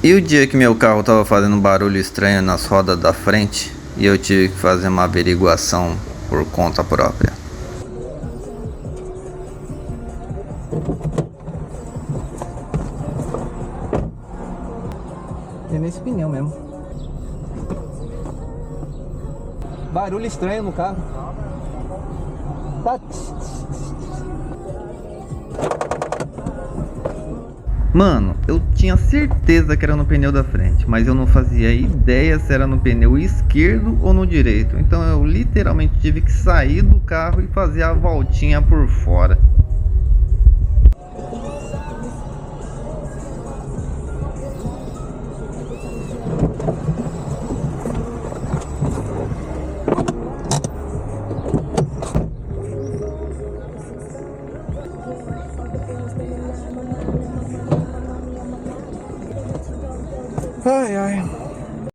E o dia que meu carro tava fazendo um barulho estranho nas rodas da frente e eu tive que fazer uma averiguação por conta própria. É nesse pneu mesmo. Barulho estranho no carro. Tá. Mano, eu tinha certeza que era no pneu da frente, mas eu não fazia ideia se era no pneu esquerdo ou no direito. Então eu literalmente tive que sair do carro e fazer a voltinha por fora. Ai, ai.